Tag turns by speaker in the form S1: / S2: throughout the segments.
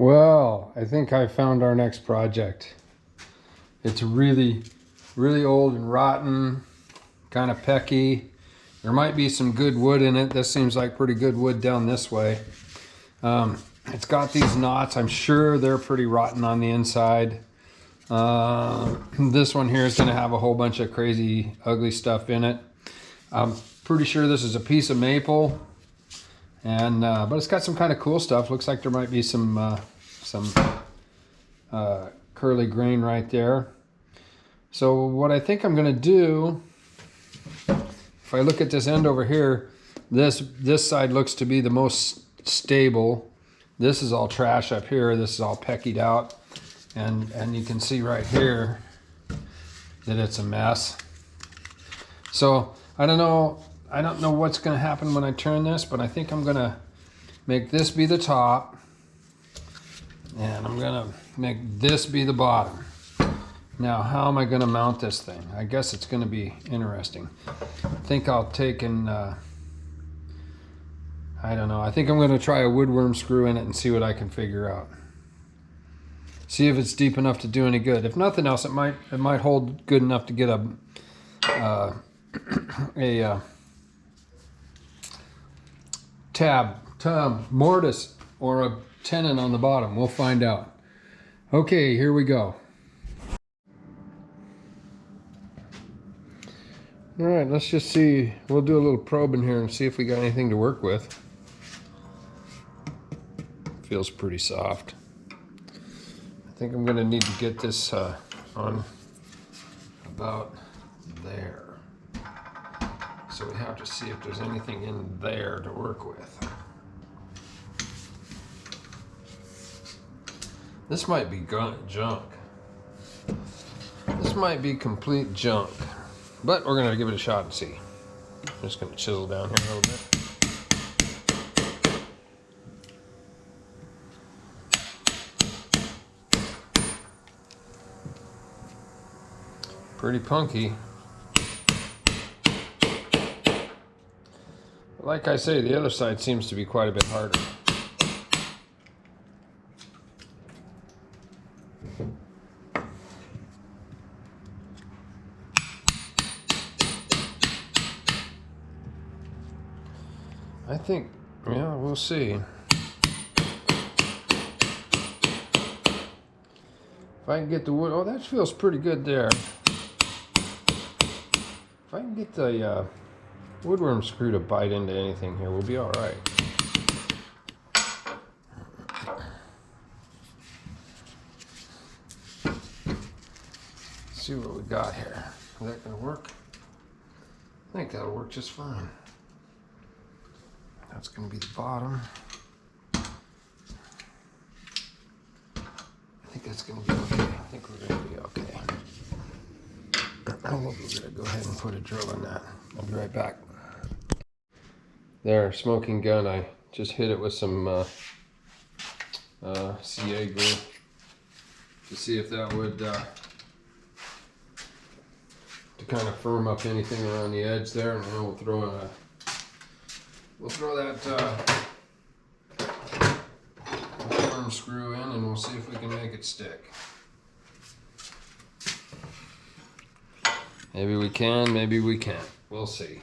S1: Well, I think I found our next project. It's really, really old and rotten, kind of pecky. There might be some good wood in it. This seems like pretty good wood down this way. It's got these knots. I'm sure they're pretty rotten on the inside. This one here is going to have a whole bunch of crazy, ugly stuff in it. I'm pretty sure this is a piece of maple, and but it's got some kind of cool stuff. Looks like there might be some curly grain right there. So what I think I'm going to do, if I look at this end over here, this side looks to be the most stable. This is all trash up here. This is all peckied out, and you can see right here that it's a mess. So I don't know what's going to happen when I turn this, but I think I'm going to make this be the top, and I'm going to make this be the bottom. Now, how am I going to mount this thing? I guess it's going to be interesting. I think I'll take and, I don't know. I think I'm going to try a woodworm screw in it and see what I can figure out. See if it's deep enough to do any good. If nothing else, it might hold good enough to get a tab, mortise, or a tenon on the bottom. We'll find out. Okay, here we go. All right, let's just see. We'll do a little probe in here and see if we got anything to work with. Feels pretty soft. I think I'm gonna need to get this on about there. So we have to see if there's anything in there to work with. This might be junk. This might be complete junk. But we're gonna give it a shot and see. I'm just gonna chisel down here a little bit. Pretty punky. Like I say, the other side seems to be quite a bit harder. I think, yeah, we'll see. If I can get the wood, oh, that feels pretty good there. If I can get the woodworm screw to bite into anything here, we'll be all right. Let's see what we got here. Is that gonna work? I think that'll work just fine. That's going to be the bottom. I think that's going to be okay. I think we're going to be okay. We're going to go ahead and put a drill in that. I'll be right back. There, smoking gun. I just hit it with some CA glue to see if that would to kind of firm up anything around the edge there, and then we'll throw in we'll throw that worm screw in, and we'll see if we can make it stick. Maybe we can, maybe we can't. We'll see.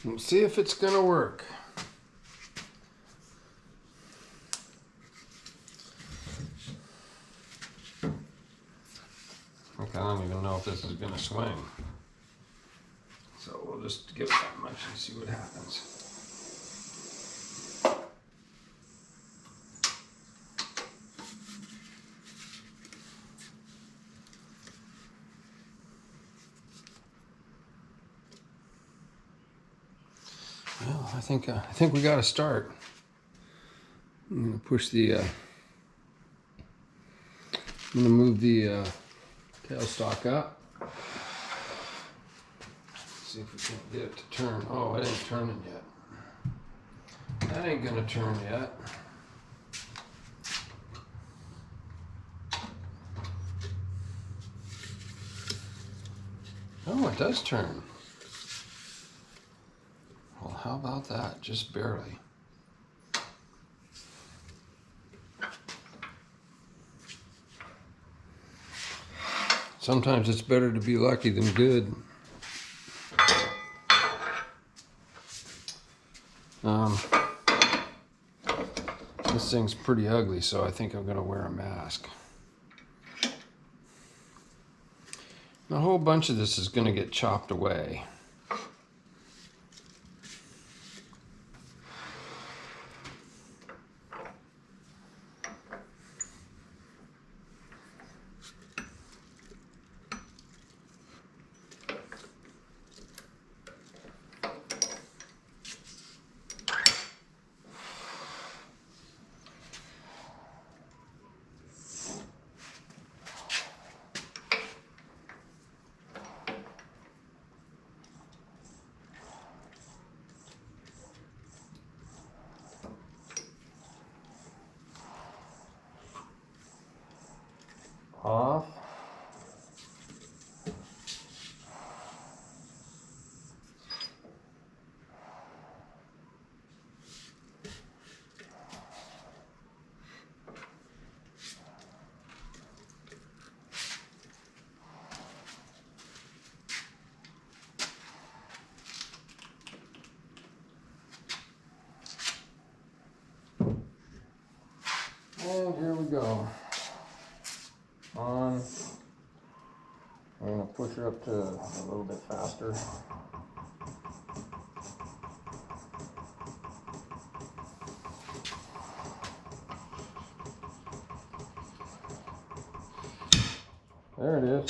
S1: We'll see if it's gonna work. I don't even know if this is gonna swing. So we'll just give it that much and see what happens. Well, I think we got to start. I'm gonna push the. I'm gonna move the tailstock up. See if we can get it to turn. Oh, it ain't turning yet. That ain't gonna turn yet. Oh, it does turn. Well, how about that? Just barely. Sometimes it's better to be lucky than good. This thing's pretty ugly, so I think I'm gonna wear a mask. A whole bunch of this is gonna get chopped away. Off. And here we go. On. I'm going to push her up to a little bit faster. There it is.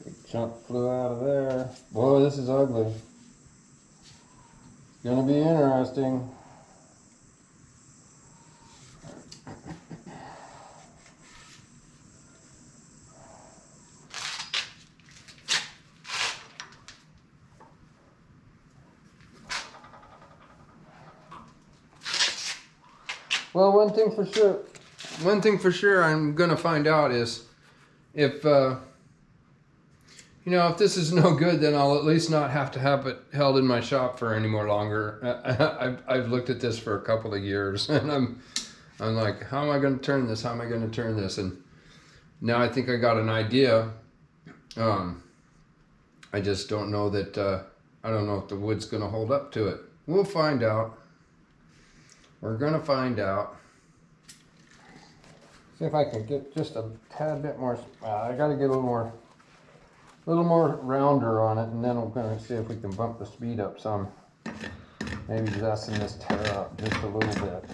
S1: Big chunk flew out of there. Boy, this is ugly. It's gonna be interesting. Well, one thing for sure I'm gonna find out is if you know, if this is no good, then I'll at least not have to have it held in my shop for any more longer. I've looked at this for a couple of years, and I'm like, how am I going to turn this? How am I going to turn this? And now I think I got an idea. I just don't know that. I don't know if the wood's going to hold up to it. We'll find out. We're going to find out. See if I can get just a tad bit more. I got to get a little more rounder on it, and then we're going to see if we can bump the speed up some. Maybe lessen this tear up just a little bit.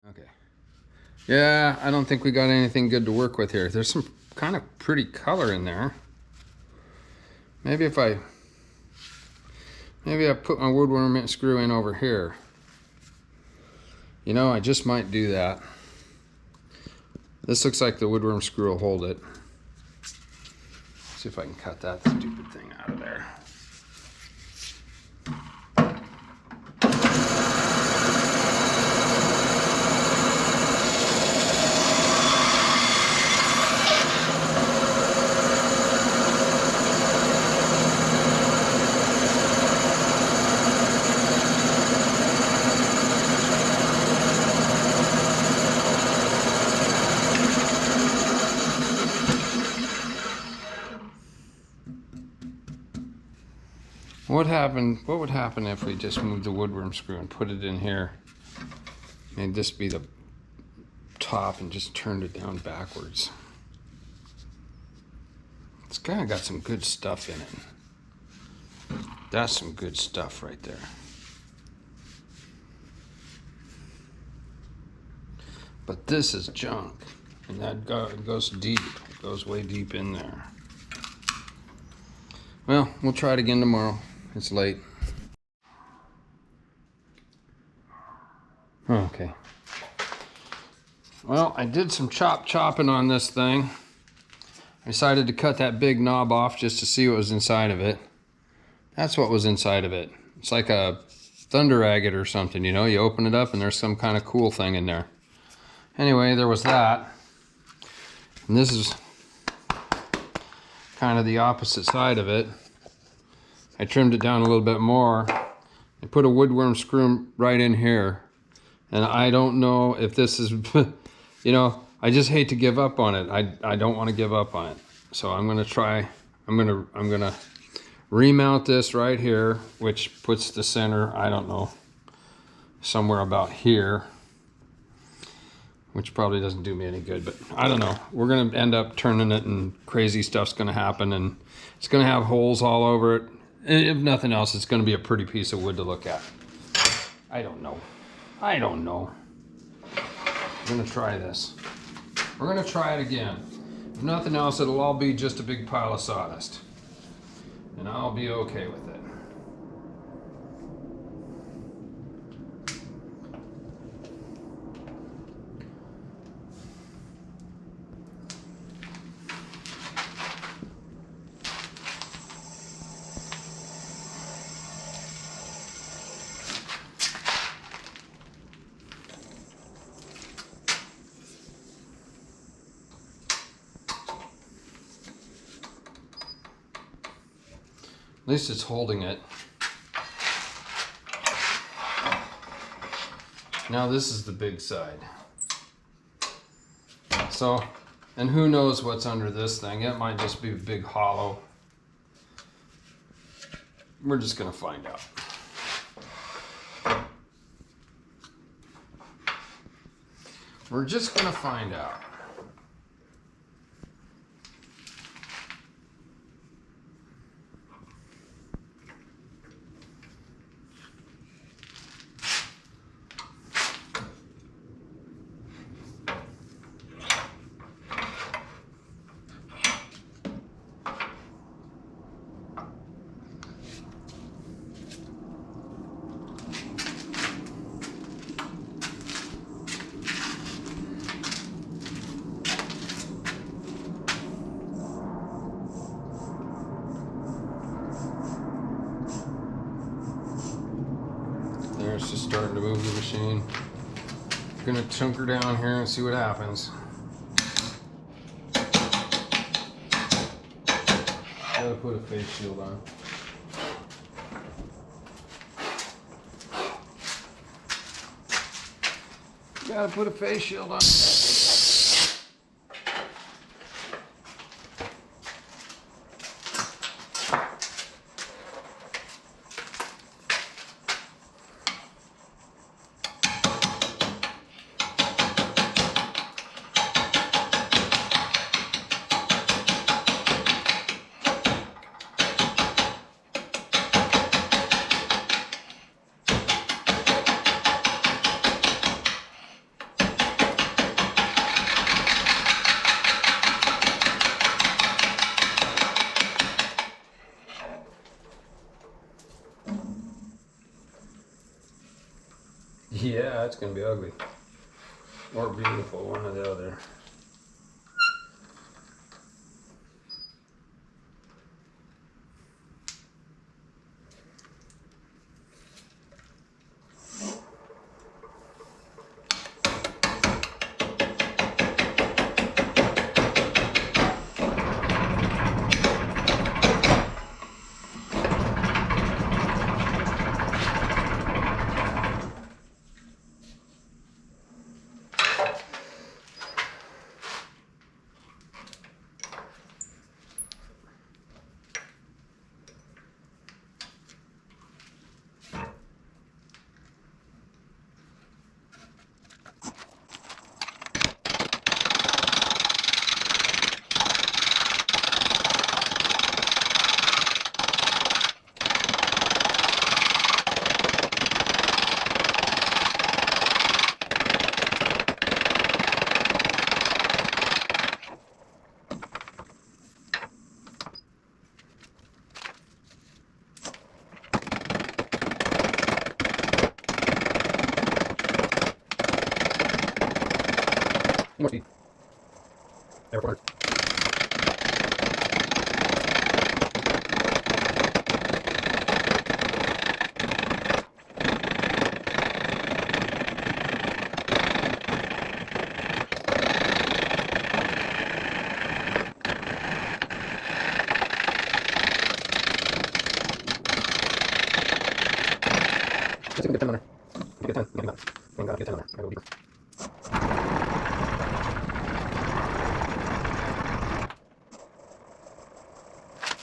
S1: Okay. Yeah, I don't think we got anything good to work with here. There's some kind of pretty color in there. Maybe if I put my woodworm screw in over here. You know, I just might do that. This looks like the woodworm screw will hold it. See if I can cut that stupid thing out of there. What would happen if we just moved the woodworm screw and put it in here? Made this be the top and just turned it down backwards. It's kind of got some good stuff in it. That's some good stuff right there. But this is junk, and that goes deep. It goes way deep in there. Well, we'll try it again tomorrow. It's late. Okay. Well, I did some chopping on this thing. I decided to cut that big knob off just to see what was inside of it. That's what was inside of it. It's like a thunder agate or something, you know? You open it up and there's some kind of cool thing in there. Anyway, there was that. And this is kind of the opposite side of it. I trimmed it down a little bit more. I put a woodworm screw right in here. And I don't know if this is, you know, I just hate to give up on it. I don't want to give up on it. So I'm gonna try, I'm gonna remount this right here, which puts the center, I don't know, somewhere about here, which probably doesn't do me any good, but I don't know. We're gonna end up turning it and crazy stuff's gonna happen and it's gonna have holes all over it. If nothing else, it's gonna be a pretty piece of wood to look at. I don't know. I don't know. We're gonna try this. We're gonna try it again. If nothing else, it'll all be just a big pile of sawdust. And I'll be okay with it. At least it's holding it. Now this is the big side. So, and who knows what's under this thing? It might just be a big hollow. We're just gonna find out. We're just gonna find out. It's just starting to move the machine. I'm gonna chunk her down here and see what happens. Gotta put a face shield on. Gotta put a face shield on. Yeah, it's gonna be ugly. Or beautiful, one or the other. Airport. Let's get 10 on there. Get 10. Get 10. Get 10 on there. Gotta go deeper.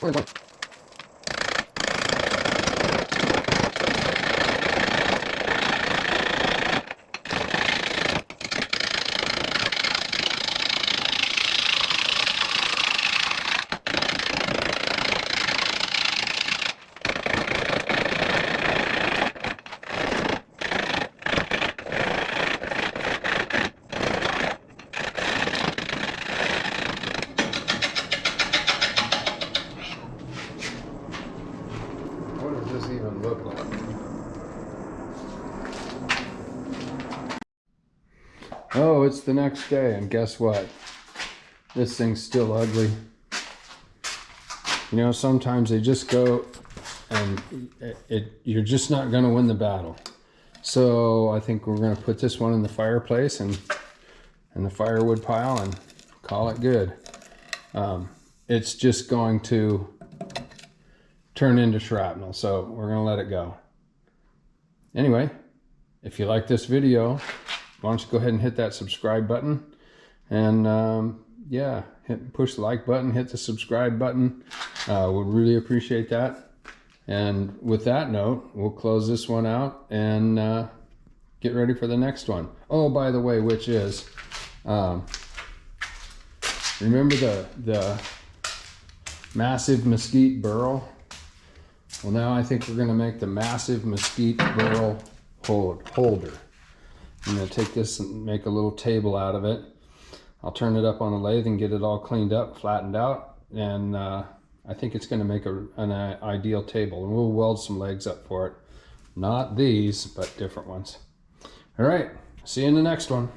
S1: Where's one? What does this even look like? Oh, it's the next day, and guess what? This thing's still ugly. You know, sometimes they just go and you're just not going to win the battle. So I think we're going to put this one in the fireplace and the firewood pile and call it good. It's just going to turn into shrapnel, so we're going to let it go. Anyway, if you like this video, why don't you go ahead and hit that subscribe button, and yeah, push the like button, hit the subscribe button. Would really appreciate that. And with that note, we'll close this one out and get ready for the next one. Oh, by the way, which is remember the massive mesquite burl? Well, now I think we're going to make the massive mesquite burl holder. I'm going to take this and make a little table out of it. I'll turn it up on the lathe and get it all cleaned up, flattened out, and I think it's going to make an ideal table. And we'll weld some legs up for it. Not these, but different ones. All right, see you in the next one.